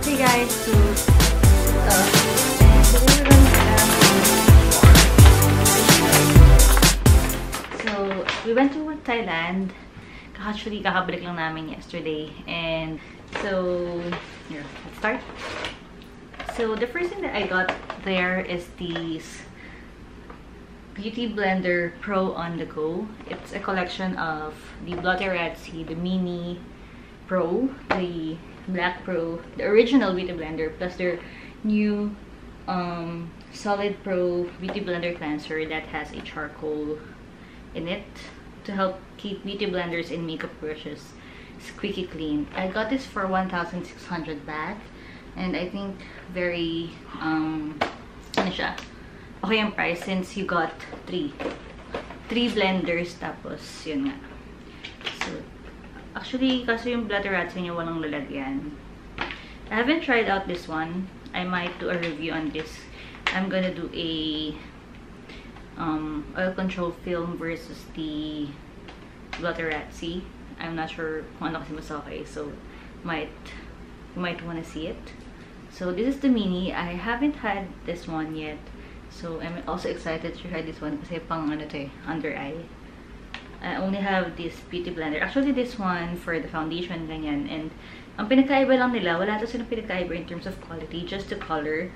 Hey guys, so we went to Thailand. Actually, kakabalik lang namin yesterday. And so, here, let's start. So the first thing that I got there is these Beauty Blender Pro on the Go. It's a collection of the Blotterazzi, the Mini Pro, the Black Pro, the original Beauty Blender, plus their new Solid Pro Beauty Blender Cleanser that has a charcoal in it to help keep beauty blenders and makeup brushes squeaky clean. I got this for 1,600 baht, and I think very ano siya, okay yung price since you got three blenders, tapos yun nga. So actually, kasi yung Blotterazzi niya walang lalagyan. I haven't tried out this one. I might do a review on this. I'm gonna do a oil control film versus the Blotterazzi. I'm not sure kung ano kasi mas okay, so you might want to see it. So this is the Mini. I haven't had this one yet, so I'm also excited to try this one kasi pang ano to eh, under eye. I only have this Beauty Blender. Actually, this one for the foundation ganyan, and ang pinagkaiba lang nila, wala to silang pinagkaiba in terms of quality, just the color.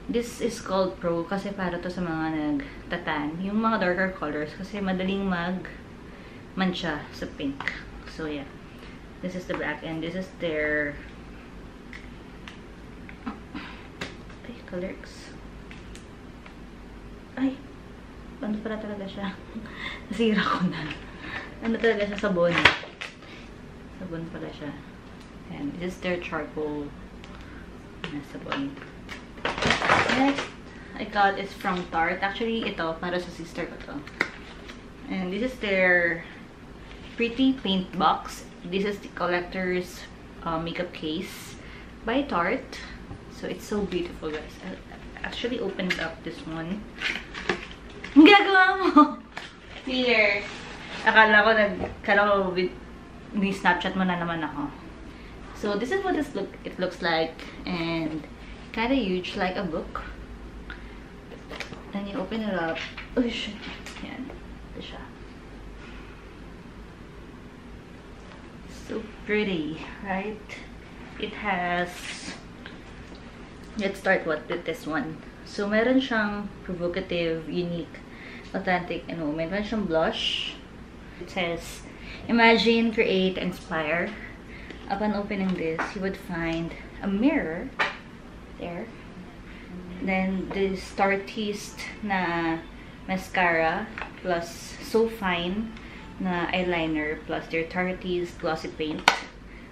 This is called Pro kasi para to sa mga nagtatan. Yung mga darker colors kasi madaling mancha sa pink. So yeah, this is the black, and this is their colors. Ay, ano pala talaga siya? Nasira ko na. Ano talaga siya? Sabon. Sabon pala siya. And this is their charcoal na sabon. Next, I got is from Tarte. Actually, ito, para sa sister ko to. And this is their Pretty Paint Box. This is the collector's makeup case by Tarte. So, it's so beautiful, guys. I actually opened up this one. Ang gagawa mo! Here. Akala ko ni-snapchat mo na naman ako. So, this is what it looks like. And kind of huge, like a book. Then you open it up. Oh shit! Yan. Ito siya. So pretty, right? It has. Let's start with this one. So meron siyang provocative, unique, authentic, and moment. Meron siyang blush. It says, "Imagine, create, inspire." Upon opening this, you would find a mirror. There. Then this Tartiste na mascara plus So Fine na eyeliner plus their Tartiste glossy paint,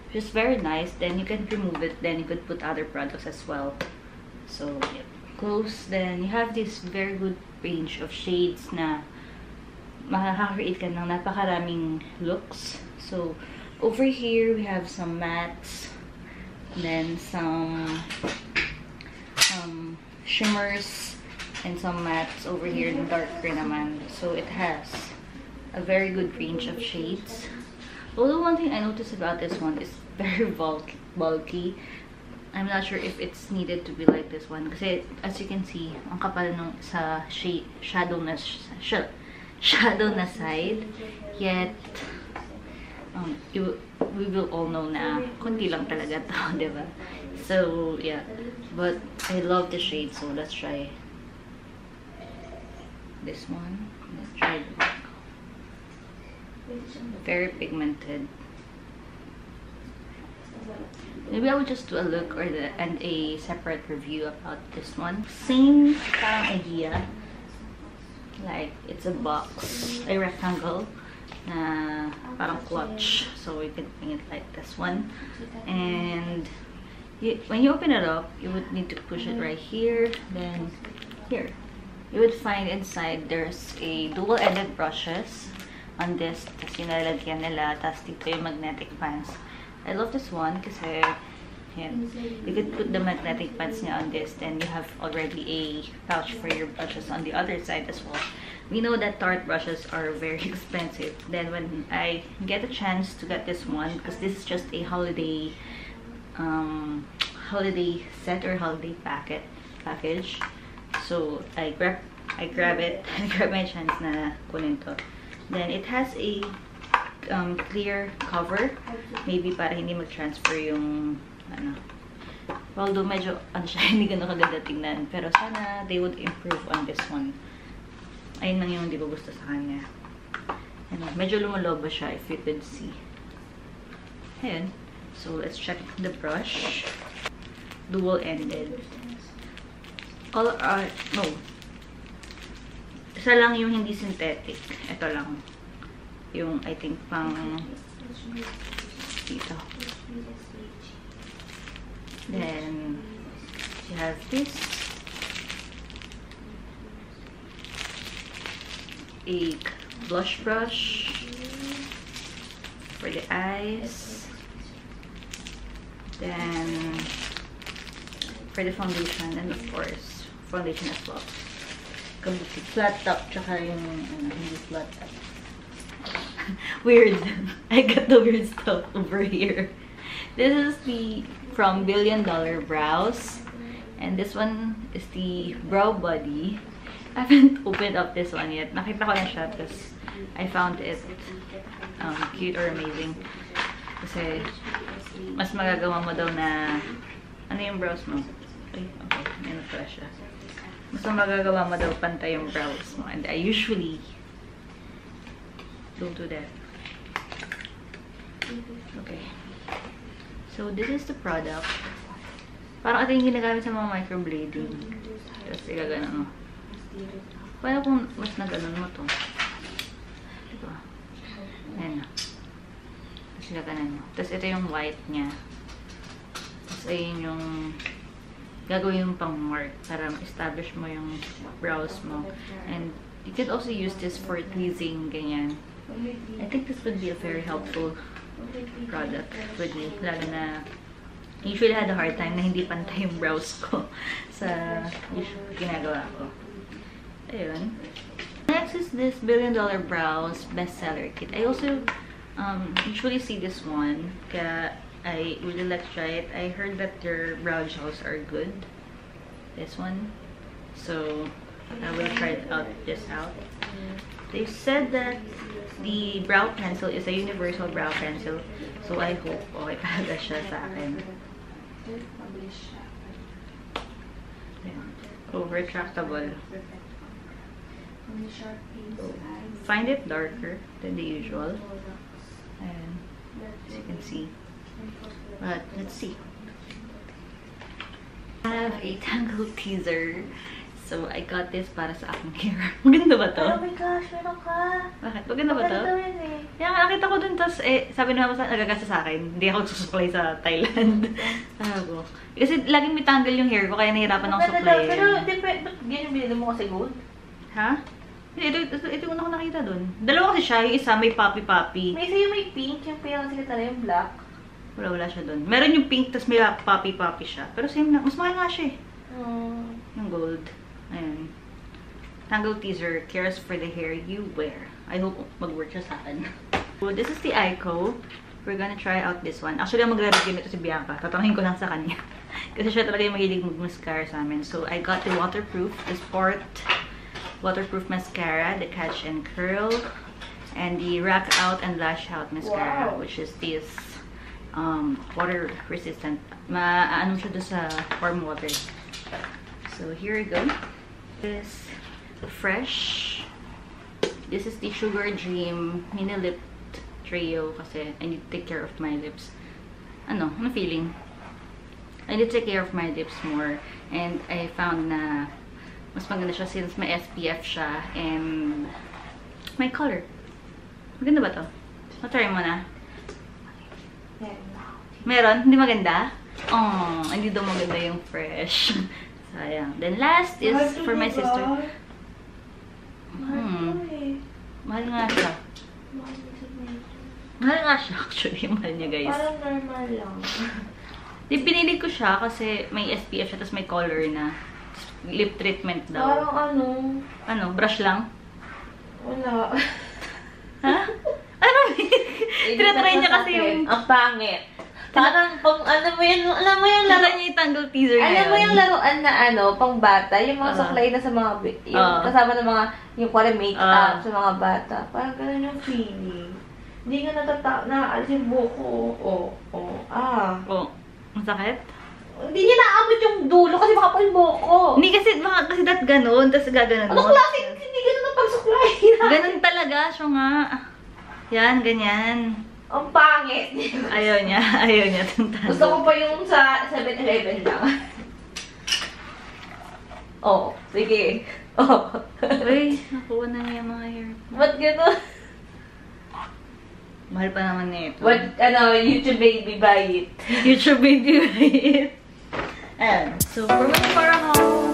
which is very nice. Then you can remove it. Then you could put other products as well. So yep. Close. Then you have this very good range of shades na makaka-create ka ng napakaraming looks. So over here we have some mattes, then some shimmers, and some mattes over here, darker naman. So it has a very good range of shades. Although one thing I noticed about this one is very bulky. I'm not sure if it's needed to be like this one kasi as you can see, ang kapal nung sa shadow na side. Yet we will all know na kunti lang talaga to, diba? So yeah, but I love the shade, so let's try this one. Let's try the black. Very pigmented. Maybe I would just do a look and a separate review about this one. Same idea. Like it's a box, a rectangle na parang clutch, so you can bring it like this one. And when you open it up, you would need to push it right here. Then here, you would find inside there's a dual-ended brushes on this. Tapos yung nalalagyan nila. Tapos dito yung magnetic pans. I love this one kasi yan, you could put the magnetic pans niya on this. Then you have already a pouch for your brushes on the other side as well. We know that Tarte brushes are very expensive. Then when I get a chance to get this one, because this is just a holiday holiday set or holiday package. So I grab it. I grab my chance na kunin to. Then it has a clear cover, maybe para hindi mag-transfer yung ano. Although medyo ano siya, hindi ganun kaganda tingnan, pero sana they would improve on this one. Ayun lang yung hindi ko gusto sa kanya. Ano, medyo lumalobo siya, if you could see. Ayun. So let's check the brush. Dual-ended. No. Isa lang yung hindi synthetic. Ito lang. Yung, I think, pang dito. Then, she has this. A blush brush for the eyes. Then, for the foundation, and of course, foundation as well. Complete flat top, tsaka yung, hindi flat top. Weird. I got the weird stuff over here. This is from Billion Dollar Brows. And this one is the brow body. I haven't opened up this one yet. Nakita ko na siya, because I found it cute or amazing. Kasi, mas magagawa mo daw na, ano yung brows mo? Ay, okay. Yan na pala siya. Mas magagawa mo daw pantay yung brows mo. And I usually don't do that. Okay. So, this is the product. Parang ito yung ginagamit sa mga microblading. Tapos, igaganon mo. Paano kung mas naganon mo to? Diba? Ayan na. Tapos, igaganon mo. Tapos, ito yung white niya. Tapos, ayun yung gagawin yung pang mark para establish mo yung brows mo. And, you could also use this for tweezing, ganyan. I think this would be a very helpful product with me. Lalo na, usually I had a hard time na hindi pantay yung brows ko sa ginagawa ko. Ayun. Next is this Billion Dollar Brows Bestseller Kit. I also usually see this one, kaya I really like to try it. I heard that their brow gels are good. This one. So, I will try it out just out. They said that the brow pencil is a universal brow pencil. So, I hope okay talaga siya sa akin. Oh, retractable. So, find it darker than the usual. And as you can see. But, let's see. I have a Tangle teaser. So, I got this para sa aking hair. Maganda ba to? Oh my gosh, meron ka. Bakit? Maganda ba to? Maganda rin eh. Kaya nga, nakita ko dun, tapos sabi naman nagagasa sa akin. Hindi ako susuklay sa Thailand. Sabi ko. Kasi laging may tangle yung hair ko, kaya nahirapan akong suklayin. Pero, ba't ganyan binili mo kasi gold? Ha? Hindi, ito yung una ko nakita dun. Dalawa kasi siya, yung isa may poppy-poppy. May isa yung may pink, yung pinakasikat na yung black. Wala siya dun. Meron yung pink, tapos may poppy-poppy siya. Pero same lang. Mas mahal nga siya eh. Yung gold. Ayan. Tangle Teaser cares for the hair you wear. I hope mag-work siya sa akin. So, this is the Ico. We're gonna try out this one. Actually, ang magre-review nito si Bianca. Tatanungin ko lang sa kanya. Kasi siya talaga yung mahilig mag-mascara sa amin. So, I got the waterproof, the Sport waterproof mascara, the Catch and Curl, and the Rack Out and Lash Out mascara, wow, which is this water resistant. Ano siya doon sa warm water. So, here we go. This Fresh. This is the Sugar Dream Mini Lip Trio kasi I need to take care of my lips. Ano feeling? I need to take care of my lips more, and I found na mas maganda siya since may SPF siya and may color. Maganda ba to? Try mo na. Meron? Hindi maganda? Oh, hindi daw maganda yung Fresh. Sayang. Then last is for my sister. Mahal nga siya. Mahal nga siya actually. Mahal niya, guys. Parang normal lang. Di, pinili ko siya kasi may SPF siya, tapos may color na. Lip treatment daw. Parang ano? Brush lang? Wala. Ha? Ano? Tinatry niya kasi yung... Ang pangit. Parang pang, alam mo yun Gusto niya itanggal teaser ngayon. alam mo yung laruan na pang bata, yung mga suklay na sa mga, yung kasama ng mga, yung kuwari make-up sa mga bata. Parang ganun yung feeling. Hindi nga naalis yung buko. Oh, masakit? Hindi niya naabot yung dulo kasi makapal yung buko. Hindi kasi, baka kasi dat ganun, tapos gaganon Ano klase? Hindi ganun ang pagsuklay. Ganun talaga, siya nga. Yan, ganyan. Ang pangit. Ayaw niya. Gusto ko pa yung sa 7-Eleven lang. Sige. Uy, nakuha na niya mga hair. Ba't gano'n? Mahal pa naman nito. YouTube baby, buy it. YouTube video it. And so, we're waiting for a home.